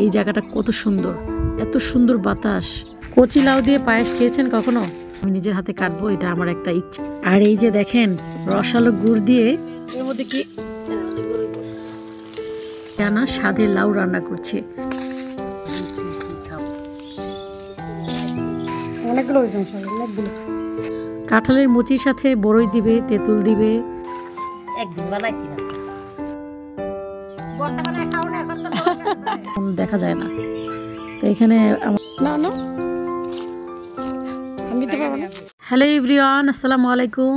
এই জায়গাটা কত সুন্দর, এত সুন্দর বাতাস। কচি লাউ দিয়ে পায়েস খেয়েছেন কখনো? আমি নিজের হাতে কাটবো, এটা আমার একটা ইচ্ছা। আর এই যে দেখেন রসালো গুড় দিয়ে এর মধ্যে কি জানা স্বাদের লাউ রান্না করছে। কাঁঠালের মুচির সাথে বড়ই দিবে, তেঁতুল দিবে। একদিন বানাইছি না, দেখা যায় না, তো এখানে হ্যালো এভরিওয়ান, আসসালামু আলাইকুম।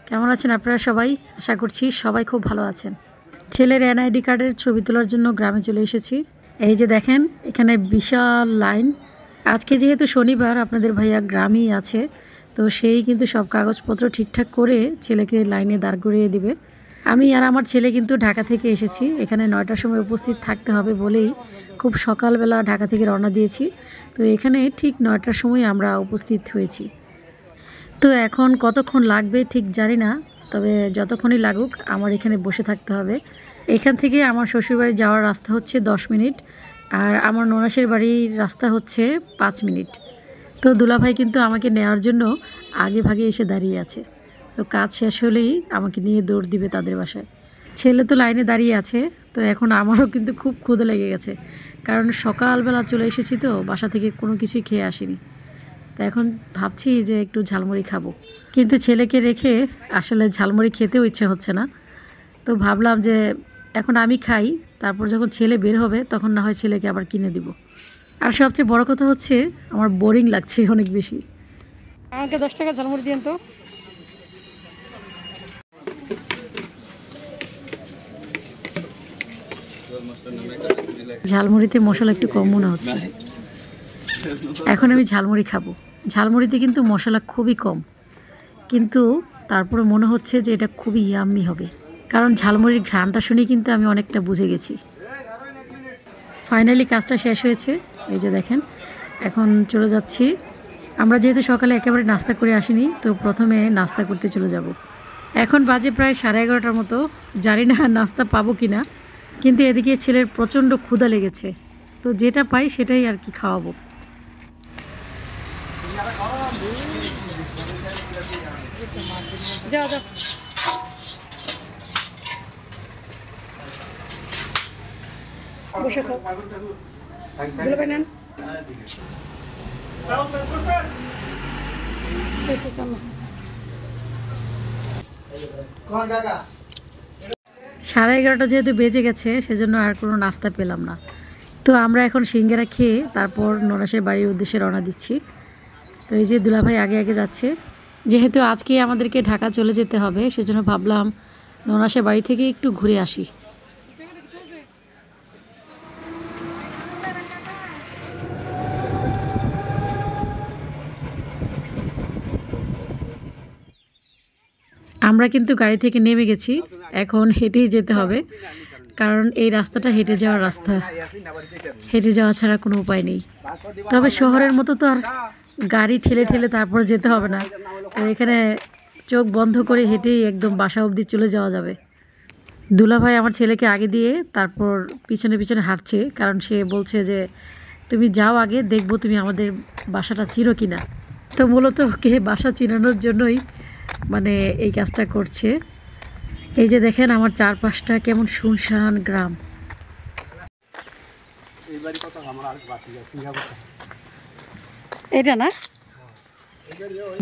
কেমন আছেন আপনারা সবাই? আশা করছি সবাই খুব ভালো আছেন। ছেলের এনআইডি কার্ডের ছবি তোলার জন্য গ্রামে চলে এসেছি। এই যে দেখেন এখানে বিশাল লাইন। আজকে যেহেতু শনিবার, আপনাদের ভাইয়া গ্রামেই আছে, তো সেই কিন্তু সব কাগজপত্র ঠিকঠাক করে ছেলেকে লাইনে দাঁড় করিয়ে দিবে। আমি আর আমার ছেলে কিন্তু ঢাকা থেকে এসেছি। এখানে 9টার সময় উপস্থিত থাকতে হবে বলেই খুব সকালবেলা ঢাকা থেকে রওনা দিয়েছি। তো এখানে ঠিক 9টার সময় আমরা উপস্থিত হয়েছি। তো এখন কতক্ষণ লাগবে ঠিক জানি না, তবে যতক্ষণই লাগুক আমার এখানে বসে থাকতে হবে। এখান থেকে আমার শ্বশুরবাড়ি যাওয়ার রাস্তা হচ্ছে 10 মিনিট, আর আমার ননাসের বাড়ির রাস্তা হচ্ছে 5 মিনিট। তো দুলাভাই কিন্তু আমাকে নেওয়ার জন্য আগে ভাগে এসে দাঁড়িয়ে আছে। তো কাজ শেষ হলেই আমাকে নিয়ে দৌড় দিবে তাদের বাসায়। ছেলে তো লাইনে দাঁড়িয়ে আছে, তো এখন আমারও কিন্তু খুব ক্ষুধা লেগে গেছে, কারণ সকালবেলা চলে এসেছি, তো বাসা থেকে কোনো কিছুই খেয়ে আসিনি। তো এখন ভাবছি যে একটু ঝালমুড়ি খাবো, কিন্তু ছেলেকে রেখে আসলে ঝালমুড়ি খেতেও ইচ্ছে হচ্ছে না। তো ভাবলাম যে এখন আমি খাই, তারপর যখন ছেলে বের হবে তখন না হয় ছেলেকে আবার কিনে দিব। আর সবচেয়ে বড় কথা হচ্ছে আমার বোরিং লাগছে অনেক বেশি। আমাকে 10 টাকা ঝালমুড়ি দিন তো। ঝালমুড়িতে মশলা একটু কম মনে হচ্ছে। এখন আমি ঝালমুড়ি খাবো। ঝালমুড়িতে কিন্তু মশলা খুবই কম, কিন্তু তারপরে মনে হচ্ছে যে এটা খুবই ইয়াম্মি হবে, কারণ ঝালমুড়ির ঘ্রাণটা শুনে কিন্তু আমি অনেকটা বুঝে গেছি। ফাইনালি কাজটা শেষ হয়েছে। এই যে দেখেন এখন চলে যাচ্ছি। আমরা যেহেতু সকালে একেবারে নাস্তা করে আসিনি, তো প্রথমে নাস্তা করতে চলে যাব। এখন বাজে প্রায় 11:30টার মতো। জানি না নাস্তা পাবো কি না, কিন্তু এদিকে ছেলের প্রচণ্ড ক্ষুধা লেগেছে, তো যেটা পাই সেটাই আর কি খাওয়াবো। যাও যাও, বসে খাও। দুলাভাই নেন। শেষ হয়েছে আমার। 11:30 যেহেতু বেজে গেছে, সেজন্য আর কোনো নাস্তা পেলাম না। তো আমরা এখন সিঙ্গারা খেয়ে তারপর ননাসের বাড়ির উদ্দেশ্যে রওনা দিচ্ছি। তো এই যে দুলাভাই আগে আগে যাচ্ছে। যেহেতু আজকে আমাদেরকে ঢাকা চলে যেতে হবে, সেজন্য ভাবলাম ননাসের বাড়ি থেকে একটু ঘুরে আসি। আমরা কিন্তু গাড়ি থেকে নেমে গেছি, এখন হেঁটেই যেতে হবে, কারণ এই রাস্তাটা হেঁটে যাওয়ার রাস্তা। হেঁটে যাওয়া ছাড়া কোনো উপায় নেই। তবে শহরের মতো তো আর গাড়ি ঠেলে ঠেলে তারপর যেতে হবে না, তো এখানে চোখ বন্ধ করে হেঁটেই একদম বাসা অবধি চলে যাওয়া যাবে। দুলাভাই আমার ছেলেকে আগে দিয়ে তারপর পিছনে পিছনে হাঁটছে, কারণ সে বলছে যে তুমি যাও আগে, দেখবো তুমি আমাদের বাসাটা চিনো কিনা। তো মূলত ওকে বাসা চিনানোর জন্যই মানে এই কাজটা করছে। এই যে দেখেন আমার চারপাশটা কেমন শুনশান গ্রাম। এটা না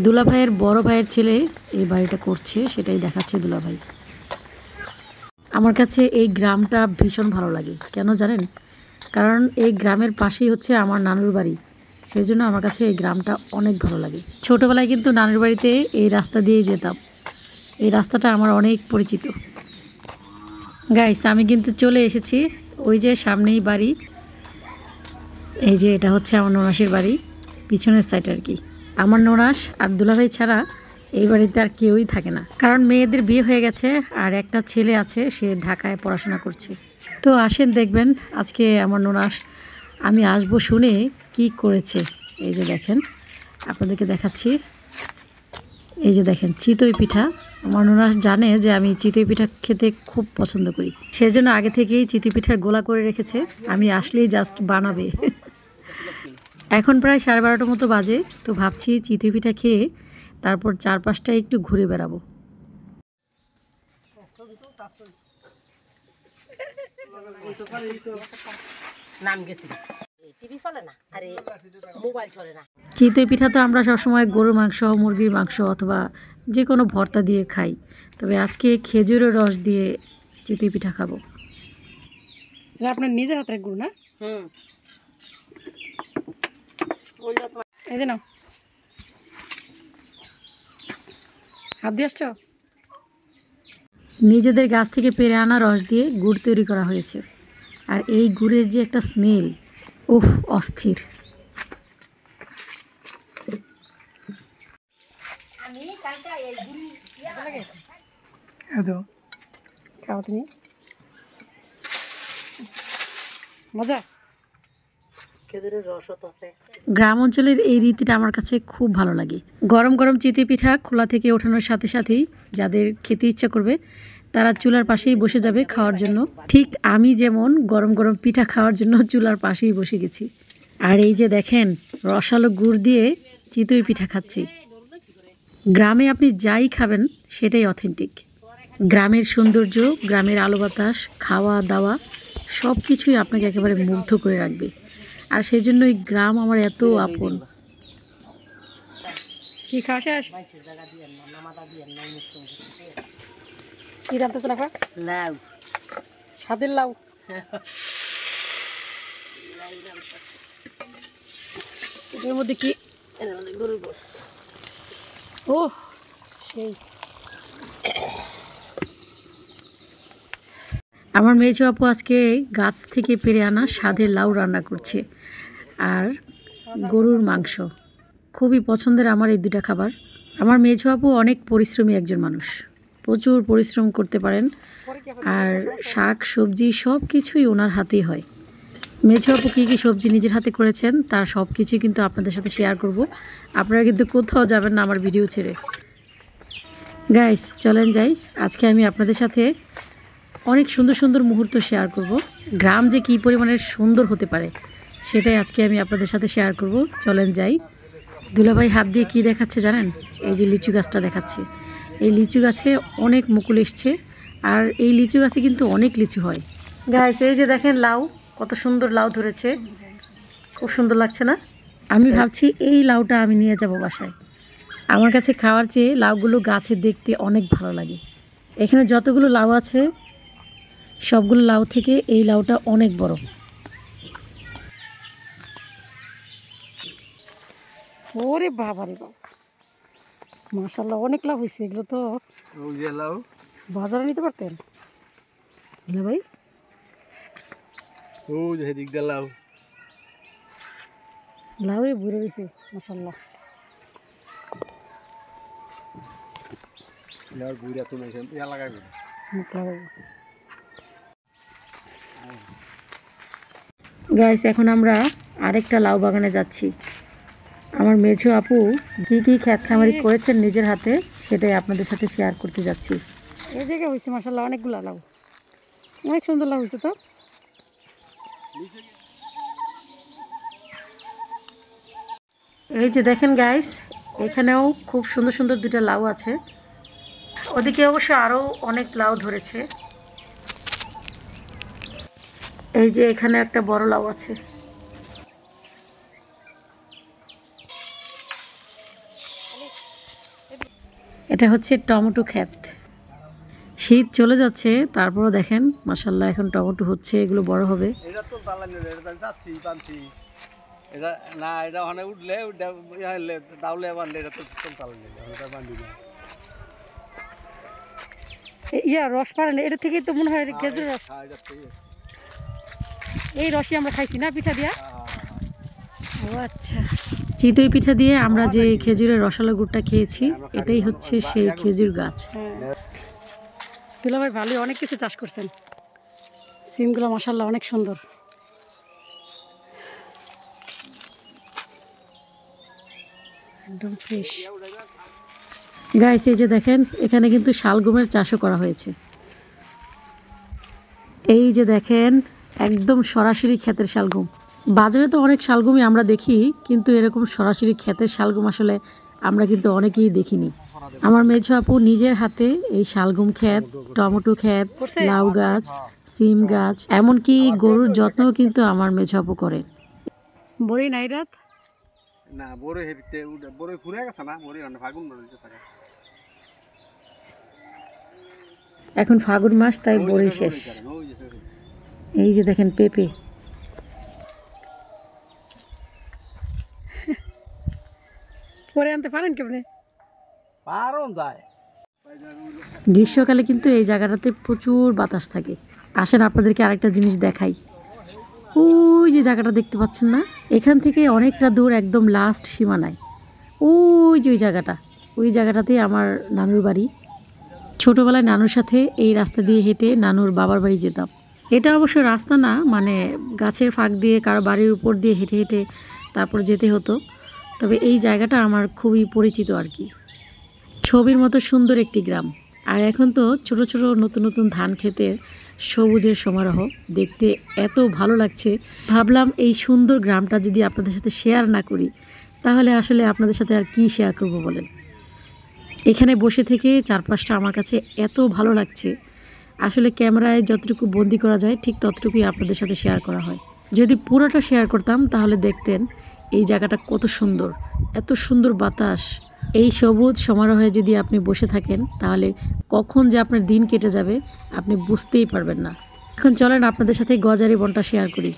দুলাভাইয়ের বড় ভাইয়ের ছেলে এই বাড়িটা করছে, সেটাই দেখাচ্ছে দুলাভাই। আমার কাছে এই গ্রামটা ভীষণ ভালো লাগে, কেন জানেন? কারণ এই গ্রামের পাশেই হচ্ছে আমার নানুর বাড়ি, সেই জন্য আমার কাছে এই গ্রামটা অনেক ভালো লাগে। ছোটোবেলায় কিন্তু নানুর বাড়িতে এই রাস্তা দিয়েই যেতাম, এই রাস্তাটা আমার অনেক পরিচিত। গাইস আমি কিন্তু চলে এসেছি, ওই যে সামনেই বাড়ি। এই যে এটা হচ্ছে আমার ননাসের বাড়ি, পিছনের সাইড আর কি। আমার ননাস আর দুলাভাই ছাড়া এই বাড়িতে আর কেউই থাকে না, কারণ মেয়েদের বিয়ে হয়ে গেছে আর একটা ছেলে আছে, সে ঢাকায় পড়াশোনা করছে। তো আসেন দেখবেন আজকে আমার ননাস আমি আসবো শুনে কি করেছে। এই যে দেখেন আপনাদেরকে দেখাচ্ছি। এই যে দেখেন চিতই পিঠা আমার নুনাস জানে যে আমি চিতই পিঠা খেতে খুব পছন্দ করি, সেজন্য আগে থেকেই চিতই পিঠার গোলা করে রেখেছে, আমি আসলেই জাস্ট বানাবে। এখন প্রায় 12:30 মতো বাজে, তো ভাবছি চিতই পিঠা খেয়ে তারপর চারপাশটা একটু ঘুরে বেড়াবো। নাম গেছি টিভি চলে না আরে মোবাইল চলে না। চিতই পিঠা তো আমরা সবসময় গরুর মাংস, মুরগির মাংস অথবা যে কোনো ভর্তা দিয়ে খাই, তবে আজকে খেজুরের রস দিয়ে চিতই পিঠা খাবো। আপনার নিজের হাতের গুড় না? এই যে নাও, হাত দিয়ে আসছো। নিজেদের গাছ থেকে পেরে আনা রস দিয়ে গুড় তৈরি করা হয়েছে, আর এই গুড়ের যে একটা স্মেল, উফ অস্থির। খাও তুমি, মজা। গ্রাম অঞ্চলের এই রীতিটা আমার কাছে খুব ভালো লাগে। গরম গরম চিতই পিঠা খোলা থেকে ওঠানোর সাথে সাথেই যাদের খেতে ইচ্ছা করবে তারা চুলার পাশেই বসে যাবে খাওয়ার জন্য। ঠিক আমি যেমন গরম গরম পিঠা খাওয়ার জন্য চুলার পাশেই বসে গেছি। আর এই যে দেখেন, রসালো গুড় দিয়ে চিতই পিঠা খাচ্ছি। গ্রামে আপনি যাই খাবেন সেটাই অথেন্টিক। গ্রামের সৌন্দর্য, গ্রামের আলো বাতাস, খাওয়া দাওয়া সব কিছুই আপনাকে একেবারে মুগ্ধ করে রাখবে, আর সেই জন্য এই গ্রাম আমার এত আপন। কি খাওয়া শেষ? কি দাম পেছো না? লাউ, স্বাদের লাউ। এটার মধ্যে কি? এর মধ্যে গরুর গোস। ও সেই, আমার মেয়েছো আপু আজকে গাছ থেকে পেরে আনা স্বাদের লাউ রান্না করছে, আর গরুর মাংস। খুবই পছন্দের আমার এই দুটা খাবার। আমার মেয়েছো আপু অনেক পরিশ্রমী একজন মানুষ, প্রচুর পরিশ্রম করতে পারেন, আর শাক সবজি সব কিছুই ওনার হাতেই হয়। মেয়েছো আপু কী কী সবজি নিজের হাতে করেছেন তার সব কিছুই কিন্তু আপনাদের সাথে শেয়ার করব। আপনারা কিন্তু কোথাও যাবেন না আমার ভিডিও ছেড়ে। গাইস চলেন যাই, আজকে আমি আপনাদের সাথে অনেক সুন্দর সুন্দর মুহূর্ত শেয়ার করব। গ্রাম যে কী পরিমাণের সুন্দর হতে পারে সেটাই আজকে আমি আপনাদের সাথে শেয়ার করব। চলেন যাই। দুলাভাই হাত দিয়ে কি দেখাচ্ছে জানেন? এই যে লিচু গাছটা দেখাচ্ছে। এই লিচু গাছে অনেক মুকুল এসছে, আর এই লিচু গাছে কিন্তু অনেক লিচু হয়। গাইস এই যে দেখেন লাউ, কত সুন্দর লাউ ধরেছে, খুব সুন্দর লাগছে না? আমি ভাবছি এই লাউটা আমি নিয়ে যাব বাসায়। আমার কাছে খাওয়ার চেয়ে লাউগুলো গাছে দেখতে অনেক ভালো লাগে। এখানে যতগুলো লাউ আছে সবগুলো লাউ থেকে এই লাউটা অনেক বড়। ওরে বাবা রে বাবা, মাশাআল্লাহ অনেক লাউ হয়েছে। এগুলো তো লাউ বাজারে নিতে পারতেন না ভাই? ও যে দিক দা লাউ লাউ ভরে রয়েছে মাশাআল্লাহ। লাউ বুড়া তো নাই ইয়া লাগাইবো। গাইস এখন আমরা আরেকটা লাউ বাগানে যাচ্ছি। আমার মেঝো আপু কী কী খ্যাত খামারি করেছেন নিজের হাতে সেটাই আপনাদের সাথে শেয়ার করতে যাচ্ছি। এই জায়গায় হয়েছে মাশাআল্লাহ অনেকগুলো লাউ, অনেক সুন্দর লাউ হয়েছে তো। এই যে দেখেন গাইস, এখানেও খুব সুন্দর সুন্দর দুটো লাউ আছে। ওদিকে অবশ্য আরও অনেক লাউ ধরেছে। এই যে এখানে একটা বড় লাউ আছে। এটা হচ্ছে টমেটো ক্ষেত। শীত চলে যাচ্ছে তারপরও দেখেন মাশাআল্লাহ এখন টমেটো হচ্ছে, এগুলো বড় হবে। এটা তো তালানি রে, এটা যাচ্ছি পানছি। এটা না এটা ওখানে উঠলে হইলে দাউলে বানলে এটা তো তালানি, এটা বান্ধি না। ইয়া রস পারেন এটা থেকেই তো মনে হয় খেজুর রস। এই রসই আমরা খাইছি না পিঠা দিয়া। ও আচ্ছা, চিতই পিঠা দিয়ে আমরা যে খেজুরের রসালো গুড়টা খেয়েছি এটাই হচ্ছে সেই খেজুর গাছ। দুলাভাই ভালোই অনেক কিছু চাষ করছেন। সিমগুলো মাশাআল্লাহ অনেক সুন্দর। একদম ফ্রেশ। গাইস এই যে দেখেন এখানে কিন্তু শালগমের চাষও করা হয়েছে। এই যে দেখেন একদম সরাসরি ক্ষেতের শালগম। বাজারে তো অনেক শালগমই আমরা দেখি, কিন্তু এরকম সরাসরি ক্ষেতের শালগম আসলে আমরা কিন্তু অনেকেই দেখিনি। আমার মেঝো আপু নিজের হাতে এই শালগম ক্ষেত, টমেটো ক্ষেত, লাউ গাছ, সিম গাছ, এমনকি গরুর যত্নও কিন্তু আমার মেঝো আপু করে। বড়ি নাই রাত না বড় হেবিতে বড় ফুরে গেছে না, বড় অন্য ফাগুন বলতে থাকে। এখন ফাগুন মাস, তাই বড়ি শেষ। এই যে দেখেন পেঁপে, পরে আনতে পারেন কেমনে? পারন যায়। গ্রীষ্মকালে কিন্তু এই জায়গাটাতে প্রচুর বাতাস থাকে। আসেন আপনাদেরকে আরেকটা জিনিস দেখাই। ওই যে জায়গাটা দেখতে পাচ্ছেন না, এখান থেকে অনেকটা দূর একদম লাস্ট সীমানায় ওই যে ওই জায়গাটাতেই আমার নানুর বাড়ি। ছোটোবেলায় নানুর সাথে এই রাস্তা দিয়ে হেঁটে নানুর বাবার বাড়ি যেতাম। এটা অবশ্য রাস্তা না, মানে গাছের ফাঁক দিয়ে কারো বাড়ির উপর দিয়ে হেঁটে হেঁটে তারপর যেতে হতো। তবে এই জায়গাটা আমার খুবই পরিচিত আর কি। ছবির মতো সুন্দর একটি গ্রাম। আর এখন তো ছোট ছোট নতুন নতুন ধান ক্ষেতের সবুজের সমারোহ দেখতে এত ভালো লাগছে। ভাবলাম এই সুন্দর গ্রামটা যদি আপনাদের সাথে শেয়ার না করি, তাহলে আসলে আপনাদের সাথে আর কি শেয়ার করব বলেন। এখানে বসে থেকে চারপাশটা আমার কাছে এত ভালো লাগছে, আসলে ক্যামেরায় যতটুকু বন্দি করা যায় ঠিক ততটুকুই আপনাদের সাথে শেয়ার করা হয়। যদি পুরোটা শেয়ার করতাম তাহলে দেখতেন এই জায়গাটা কত সুন্দর, এত সুন্দর বাতাস। এই সবুজ সমারোহে যদি আপনি বসে থাকেন তাহলে কখন যে আপনার দিন কেটে যাবে আপনি বুঝতেই পারবেন না। এখন চলেন আপনাদের সাথে গজারি বনটা শেয়ার করি।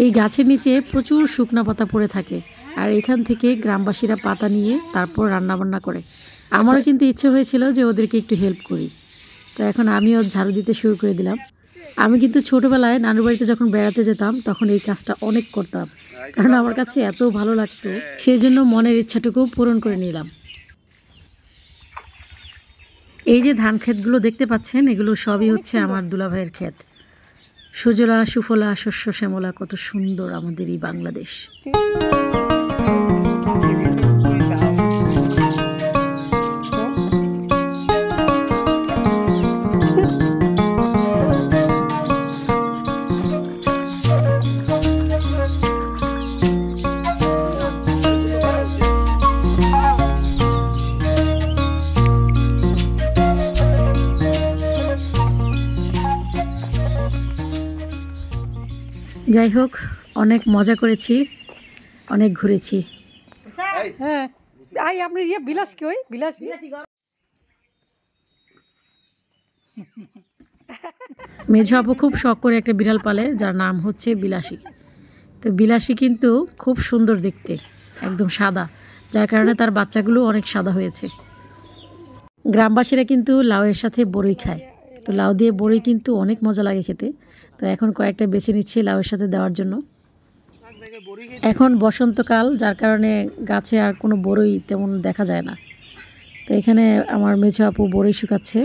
এই গাছের নিচে প্রচুর শুকনা পাতা পড়ে থাকে, আর এখান থেকে গ্রামবাসীরা পাতা নিয়ে তারপর রান্নাবান্না করে। আমারও কিন্তু ইচ্ছে হয়েছিল যে ওদেরকে একটু হেল্প করি, তো এখন আমিও ঝাড়ু দিতে শুরু করে দিলাম। আমি কিন্তু ছোটোবেলায় নানুর বাড়িতে যখন বেড়াতে যেতাম তখন এই কাজটা অনেক করতাম, কারণ আমার কাছে এত ভালো লাগতো, সেই জন্য মনের ইচ্ছাটুকু পূরণ করে নিলাম। এই যে ধান ক্ষেতগুলো দেখতে পাচ্ছেন, এগুলো সবই হচ্ছে আমার দুলাভাইয়ের ক্ষেত। সুজলা সুফলা শস্য শ্যামলা, কত সুন্দর আমাদের এই বাংলাদেশ। যাই হোক, অনেক মজা করেছি, অনেক ঘুরেছি। হ্যাঁ, আই আপনি বিলাস কি ওই বিলাস মেঝো আপু খুব শখ করে একটা বিড়াল পালে, যার নাম হচ্ছে বিলাসী। তো বিলাসী কিন্তু খুব সুন্দর দেখতে, একদম সাদা, যার কারণে তার বাচ্চাগুলো অনেক সাদা হয়েছে। গ্রামবাসীরা কিন্তু লাউয়ের সাথে বড়ই খায়, তো লাউ দিয়ে বড়ি কিন্তু অনেক মজা লাগে খেতে। তো এখন কয়েকটা বেছে নিচ্ছি লাউয়ের সাথে দেওয়ার জন্য। এখন বসন্তকাল, যার কারণে গাছে আর কোনো বড়ই তেমন দেখা যায় না। তো এখানে আমার মেঝো আপু বড়ি শুকাচ্ছে,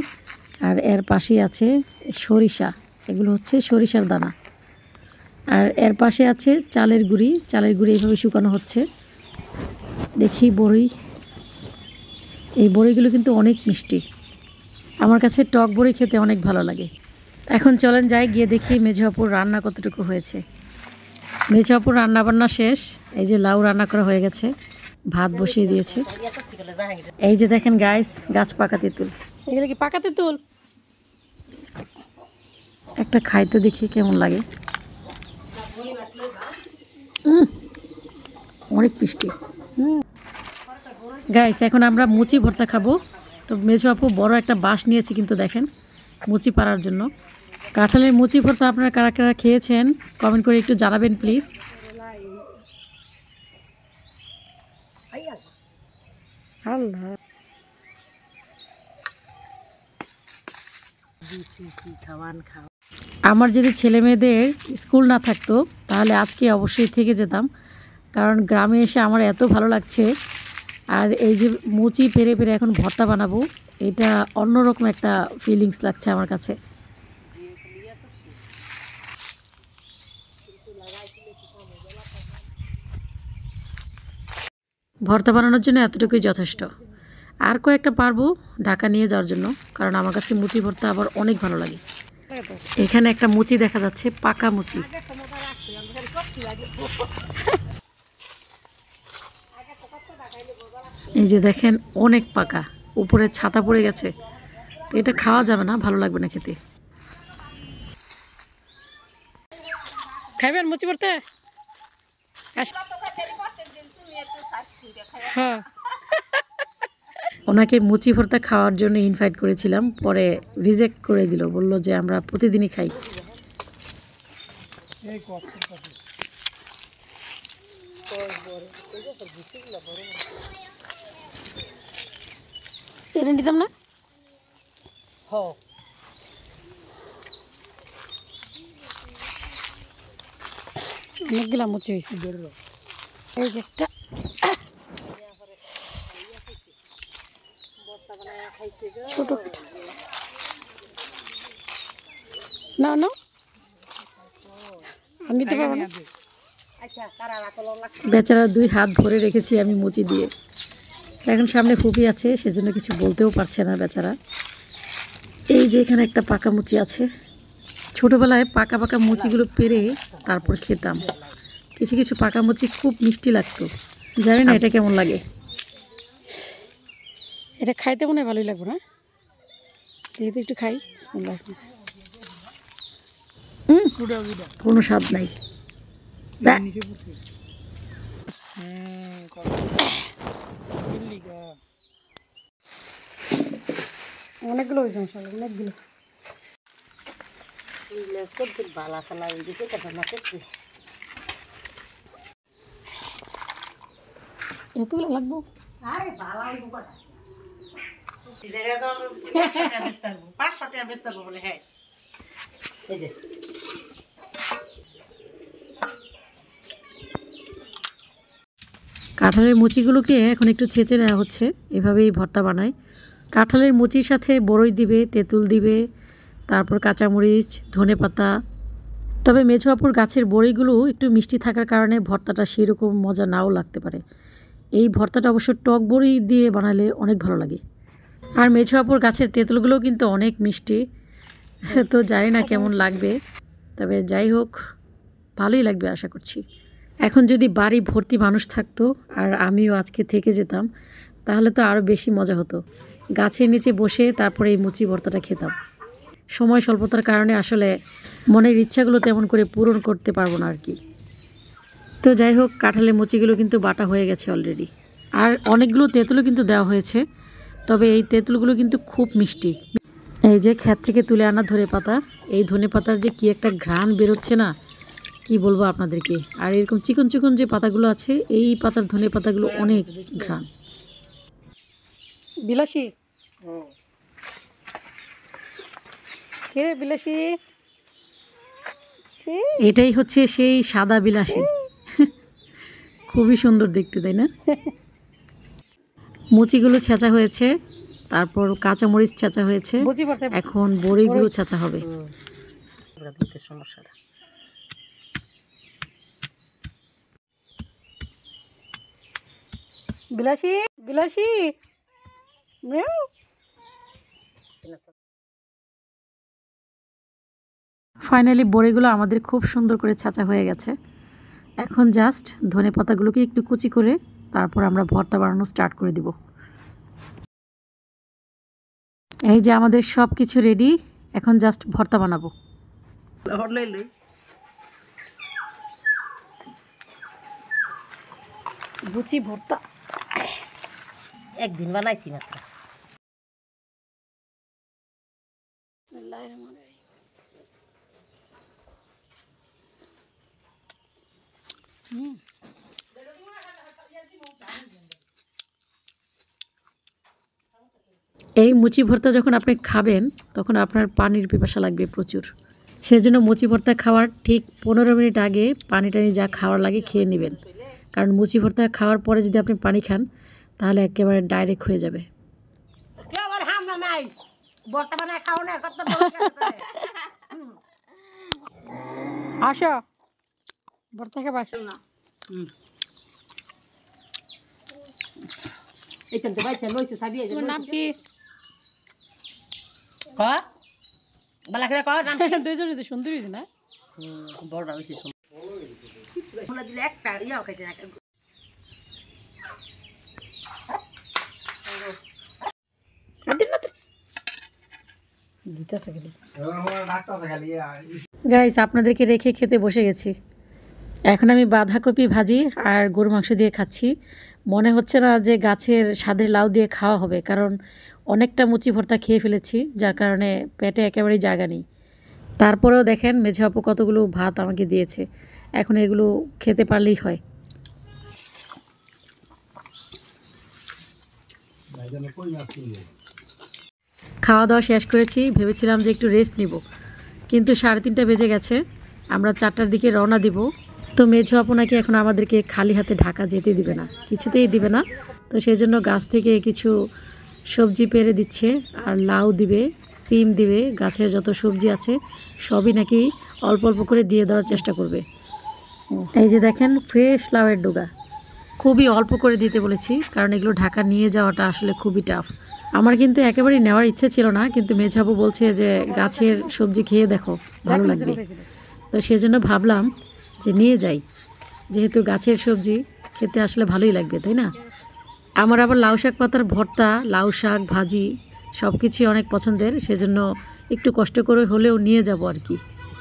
আর এর পাশেই আছে সরিষা, এগুলো হচ্ছে সরিষার দানা। আর এর পাশে আছে চালের গুঁড়ি এইভাবে শুকানো হচ্ছে। দেখি বড়ি, এই বড়িগুলো কিন্তু অনেক মিষ্টি, আমার কাছে টক বড়ি খেতে অনেক ভালো লাগে। এখন চলেন যাই, গিয়ে দেখি মেঝো আপুর রান্না কতটুকু হয়েছে। মেঝো আপুর রান্না বান্না শেষ। এই যে লাউ রান্না করা হয়ে গেছে, ভাত বসিয়ে দিয়েছে। এই যে দেখেন গাইস, গাছ পাকা তেঁতুল। এগুলো কি পাকা তেঁতুল? একটা খাইতে দেখি কেমন লাগে। অনেক মিষ্টি। গাইস এখন আমরা মুচি ভর্তা খাবো। তো মেঝো আপু বড় একটা বাঁশ নিয়েছি কিন্তু দেখেন, মুচি পাড়ার জন্য। কাঁঠালের মুচি ভর্তা আপনারা কারা কারা খেয়েছেন কমেন্ট করে একটু জানাবেন প্লিজ। আমার যদি ছেলে মেয়েদের স্কুল না থাকতো তাহলে আজকে অবশ্যই থেকে যেতাম, কারণ গ্রামে এসে আমার এত ভালো লাগছে। আর এই যে মুচি পেরে পেরে এখন ভর্তা বানাবো, এটা অন্যরকম একটা ফিলিংস লাগছে আমার কাছে। ভর্তা বানানোর জন্য এতটুকুই যথেষ্ট। আর কয়েকটা পারবো ঢাকা নিয়ে যাওয়ার জন্য, কারণ আমার কাছে মুচি ভর্তা আবার অনেক ভালো লাগে। এখানে একটা মুচি দেখা যাচ্ছে, পাকা মুচি। এই যে দেখেন অনেক পাকা, উপরে ছাতা পড়ে গেছে। তো এটা খাওয়া যাবে না, ভালো লাগবে না খেতে। খাইবেন মুচি ভর্তা? হ্যাঁ, ওনাকে মুচি ভর্তা খাওয়ার জন্য ইনভাইট করেছিলাম, পরে রিজেক্ট করে দিল, বলল যে আমরা প্রতিদিনই খাই। এটা নিতাম না। অনেকগুলা মুচি হয়েছে। এই যে একটা ছোট পিঠা না না, আমি নিতে পারবো না। বেচারা 2 হাত ভরে রেখেছি আমি মুচি দিয়ে। এখন সামনে ফুপি আছে, সেজন্য কিছু বলতেও পারছে না বেচারা। এই যে এখানে একটা পাকা মুচি আছে। ছোটবেলায় পাকা পাকা মুচিগুলো পেরে তারপর খেতাম। কিছু কিছু পাকা মুচি খুব মিষ্টি লাগতো। জানি না এটা কেমন লাগে। এটা খাইতে মনে হয় ভালোই লাগবে না? যেহেতু একটু খাই, কোনো স্বাদ নাই। অনেকগুলো হয়েছে, অনেকগুলো। এতগুলো লাগবো? কাঁঠালের মুচিগুলোকে এখন একটু ছেঁচে নেওয়া হচ্ছে, এভাবেই ভর্তা বানায়। কাঁঠালের মুচির সাথে বড়ই দিবে, তেঁতুল দিবে, তারপর কাঁচামরিচ, ধনেপাতা। তবে মেঝো আপুর গাছের বড়িগুলো একটু মিষ্টি থাকার কারণে ভর্তাটা সেরকম মজা নাও লাগতে পারে। এই ভর্তাটা অবশ্য টক বড়ি দিয়ে বানালে অনেক ভালো লাগে। আর মেঝো আপুর গাছের তেঁতুলগুলোও কিন্তু অনেক মিষ্টি। তো জানি না কেমন লাগবে, তবে যাই হোক ভালোই লাগবে আশা করছি। এখন যদি বাড়ি ভর্তি মানুষ থাকতো আর আমিও আজকে থেকে যেতাম, তাহলে তো আরও বেশি মজা হতো। গাছের নিচে বসে তারপরে এই মুচি ভর্তাটা খেতাম। সময় স্বল্পতার কারণে আসলে মনের ইচ্ছাগুলো তেমন করে পূরণ করতে পারবো না আর কি। তো যাই হোক, কাঁঠালের মুচিগুলো কিন্তু বাটা হয়ে গেছে অলরেডি। আর অনেকগুলো তেঁতুলও কিন্তু দেওয়া হয়েছে, তবে এই তেঁতুলগুলো কিন্তু খুব মিষ্টি। এই যে ক্ষেত থেকে তুলে আনা ধনেপাতা, এই ধনেপাতার যে কি একটা ঘ্রাণ বেরোচ্ছে না, কি বলবো আপনাদেরকে। আর এরকম চিকন চিকন যে পাতাগুলো আছে, এই পাতার ধনেপাতাগুলো অনেক ঘ্রাণ। বিলাসী বিলাসী, এটাই হচ্ছে সেই সাদা বিলাসী। খুবই সুন্দর দেখতে, তাই না? মুচিগুলো ছেঁচা হয়েছে, তারপর কাঁচামরিচ ছেঁচা হয়েছে, এখন বড়িগুলো ছেঁচা হবে। সমস্যাটা বিলাসী বিলাসী, ফাইনালি বড়িগুলো আমাদের খুব সুন্দর করে ছাঁচা হয়ে গেছে। এখন জাস্ট ধনে পাতাগুলোকে একটু কুচি করে তারপর আমরা ভর্তা বানানো স্টার্ট করে দিব। এই যে আমাদের সব কিছু রেডি, এখন জাস্ট ভর্তা বানাবো। বুচি ভর্তা একদিন বানাইছি মাত্র। এই মুচি ভর্তা যখন আপনি খাবেন তখন আপনার পানির পিপাসা লাগবে প্রচুর। সেজন্য মুচি ভর্তা খাওয়ার ঠিক 15 মিনিট আগে পানি টানি যা খাওয়ার লাগে খেয়ে নেবেন, কারণ মুচি ভর্তা খাওয়ার পরে যদি আপনি পানি খান তাহলে একেবারে ডাইরেক্ট হয়ে যাবে। আসো ভর্তা খাবে, আসো না। এইখান থেকে বাচ্চা লইছে সাবি এই যে তোমার নাম কি? ক বালা করে ক নাম দুইজনই তো সুন্দরী না? বড়টা বেশি সুন্দর বলা দিলে একটা ইয়াও খাইতে না দিতেছে খালি। ডাক্তার খালি গাইস আপনাদেরকে রেখে খেতে বসে গেছি। এখন আমি বাঁধাকপি ভাজি আর গরু মাংস দিয়ে খাচ্ছি। মনে হচ্ছে না যে গাছের স্বাদের লাউ দিয়ে খাওয়া হবে, কারণ অনেকটা মুচি ভর্তা খেয়ে ফেলেছি, যার কারণে পেটে একেবারেই জায়গা নেই। তারপরেও দেখেন মেঝে আপু কতগুলো ভাত আমাকে দিয়েছে, এখন এগুলো খেতে পারলেই হয়। খাওয়া দাওয়া শেষ করেছি, ভেবেছিলাম যে একটু রেস্ট নিব, কিন্তু 3:30 বেজে গেছে। আমরা 4টার দিকে রওনা দিব। তো মেঝো আপু নাকি এখন আমাদেরকে খালি হাতে ঢাকা যেতে দিবে না, কিছুতেই দিবে না। তো সেই জন্য গাছ থেকে কিছু সবজি পেড়ে দিচ্ছে, আর লাউ দিবে, সিম দিবে, গাছের যত সবজি আছে সবই নাকি অল্প অল্প করে দিয়ে দেওয়ার চেষ্টা করবে। এই যে দেখেন ফ্রেশ লাউয়ের ডোগা, খুবই অল্প করে দিতে বলেছি, কারণ এগুলো ঢাকা নিয়ে যাওয়াটা আসলে খুবই টাফ। আমার কিন্তু একেবারেই নেওয়ার ইচ্ছে ছিল না, কিন্তু মেঝাবু বলছে যে গাছের সবজি খেয়ে দেখো, ভালো লাগবে। তো সেজন্য ভাবলাম যে নিয়ে যাই, যেহেতু গাছের সবজি খেতে আসলে ভালোই লাগবে, তাই না? আমার আবার লাউ শাক পাতার ভর্তা, লাউ শাক ভাজি সব কিছুই অনেক পছন্দের, সেজন্য একটু কষ্ট করে হলেও নিয়ে যাব আর কি।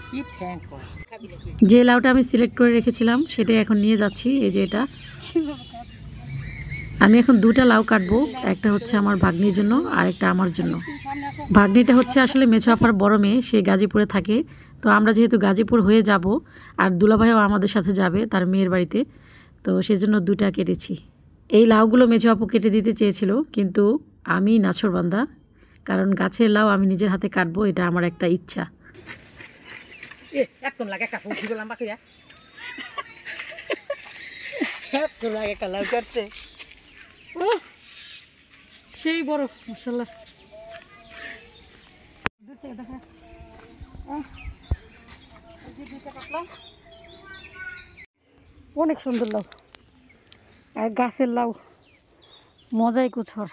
কি ঠ্যাং কর যে লাউটা আমি সিলেক্ট করে রেখেছিলাম সেটাই এখন নিয়ে যাচ্ছি। এই যে এটা, আমি এখন 2টা লাউ কাটবো, একটা হচ্ছে আমার ভাগ্নির জন্য আর একটা আমার জন্য। ভাগ্নিটা হচ্ছে আসলে মেছো আপার বড় মেয়ে, সে গাজীপুরে থাকে। তো আমরা যেহেতু গাজীপুর হয়ে যাব, আর দুলাভাইও আমাদের সাথে যাবে তার মেয়ের বাড়িতে, তো সেজন্য 2টা কেটেছি। এই লাউগুলো মেছো আপু কেটে দিতে চেয়েছিল, কিন্তু আমি নাছোড়বান্দা, কারণ গাছের লাউ আমি নিজের হাতে কাটবো, এটা আমার একটা ইচ্ছা। একদম লাগে একটা ফুল দিলাম বাকি একদম লাগে একটা লাউ করছে সেই বড় মাশাআল্লাহ। অনেক সুন্দর লাউ, আর গাছের লাউ মজাই কুছর।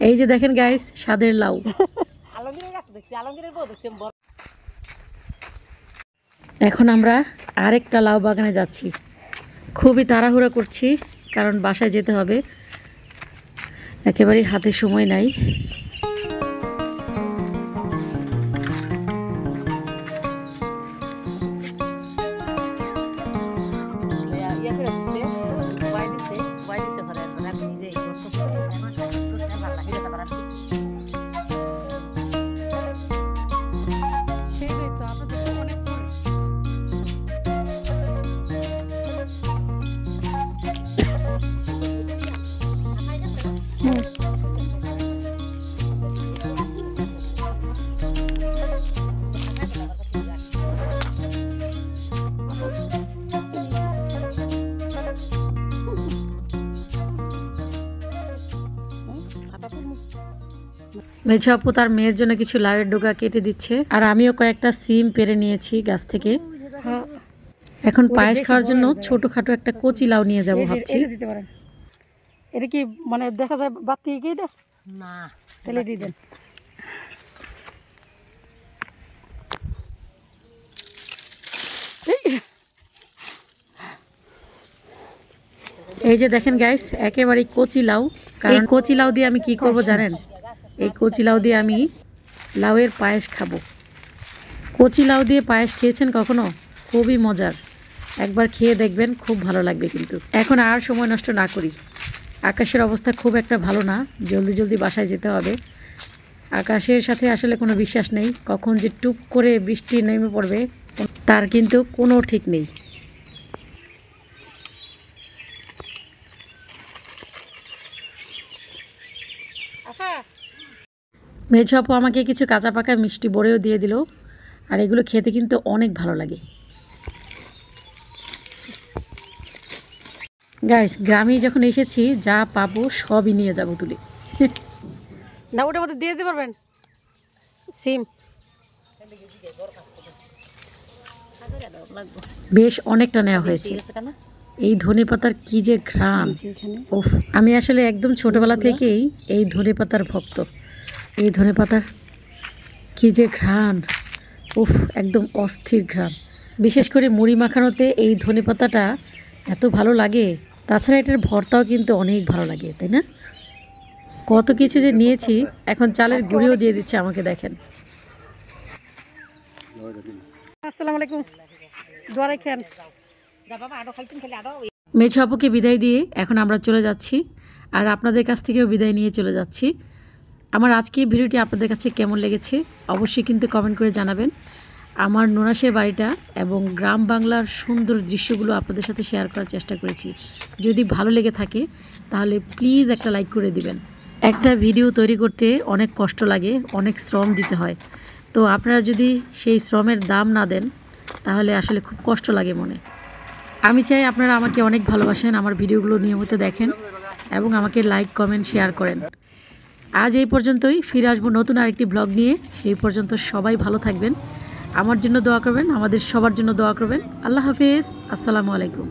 এই যে দেখেন গাইস, স্বাদের লাউ। আলমগীরের গাছ দেখছি, আলমগীরের বউ দেখছি বড়। এখন আমরা আরেকটা লাউ বাগানে যাচ্ছি, খুবই তাড়াহুড়া করছি, কারণ বাসায় যেতে হবে, একেবারেই হাতে সময় নাই। ইয়া করে দিছে ওয়াই দিছে ঘরে ঘরে আমি নিজে এই করতে আমার করতে ভালো লাগে এটা করার সেটাই তো, আমরা তো অনেক মেঝো আপু তার মেয়ের জন্য কিছু লাউয়ের ডোগা কেটে দিচ্ছে, আর আমিও কয়েকটা সিম পেড়ে নিয়েছি গাছ থেকে। এখন পায়েস খাওয়ার জন্য ছোটখাটো একটা কচি লাউ নিয়ে যাব ভাবছি। এটা কি মানে দেখা যায় বাতি কি এটা? না তাহলে দিয়ে দেন। এই যে দেখেন গাইস, একেবারে কচি লাউ। কারণ কচি লাউ দিয়ে আমি কি করব জানেন? এই কচি লাউ দিয়ে আমি লাউয়ের পায়েস খাবো। কচি লাউ দিয়ে পায়েস খেয়েছেন কখনো? খুবই মজার, একবার খেয়ে দেখবেন, খুব ভালো লাগবে। কিন্তু এখন আর সময় নষ্ট না করি, আকাশের অবস্থা খুব একটা ভালো না, জলদি জলদি বাসায় যেতে হবে। আকাশের সাথে আসলে কোনো বিশ্বাস নেই, কখন যে টুপ করে বৃষ্টি নেমে পড়বে তার কিন্তু কোনো ঠিক নেই। মেঝো আপু আমাকে কিছু কাঁচা পাকা মিষ্টি বড়েও দিয়ে দিল, আর এগুলো খেতে কিন্তু অনেক ভালো লাগে। গাইস, গ্রামে যখন এসেছি যা পাবো সবই নিয়ে যাবো তুলে। না ওটার মধ্যে দিয়ে দিতে পারবেন সিম, বেশ অনেকটা নেওয়া হয়েছে। এই ধনেপাতার কি যে ঘ্রাণ! ওফ, আমি আসলে একদম ছোটবেলা থেকেই এই ধনেপাতার ভক্ত। এই ধনেপাতার কি যে ঘ্রাণ! উফ, একদম অস্থির ঘ্রাণ। বিশেষ করে মুড়ি মাখানোতে এই ধনেপাতাটা এত ভালো লাগে। তাছাড়া এটার ভর্তাও কিন্তু অনেক ভালো লাগে, তাই না? কত কিছু যে নিয়েছি, এখন চালের গুঁড়িও দিয়ে দিচ্ছে আমাকে, দেখেন। আসসালামু আলাইকুম। দোয়া রাখেন। যা বাবা আরো খাইছেন খালি আরো মেঝো আপুকে বিদায় দিয়ে এখন আমরা চলে যাচ্ছি, আর আপনাদের কাছ থেকেও বিদায় নিয়ে চলে যাচ্ছি। আমার আজকে ভিডিওটি আপনাদের কাছে কেমন লেগেছে অবশ্যই কিন্তু কমেন্ট করে জানাবেন। আমার নুরাশের বাড়িটা এবং গ্রাম বাংলার সুন্দর দৃশ্যগুলো আপনাদের সাথে শেয়ার করার চেষ্টা করেছি। যদি ভালো লেগে থাকে তাহলে প্লিজ একটা লাইক করে দিবেন। একটা ভিডিও তৈরি করতে অনেক কষ্ট লাগে, অনেক শ্রম দিতে হয়। তো আপনারা যদি সেই শ্রমের দাম না দেন তাহলে আসলে খুব কষ্ট লাগে মনে। আমি চাই আপনারা আমাকে অনেক ভালোবাসেন, আমার ভিডিওগুলো নিয়মিত দেখেন এবং আমাকে লাইক কমেন্ট শেয়ার করেন। আজ এই পর্যন্তই, ফিরে আসবো নতুন আরেকটি ব্লগ নিয়ে। সেই পর্যন্ত সবাই ভালো থাকবেন, আমার জন্য দোয়া করবেন, আমাদের সবার জন্য দোয়া করবেন। আল্লাহ হাফেজ, আসসালামু আলাইকুম।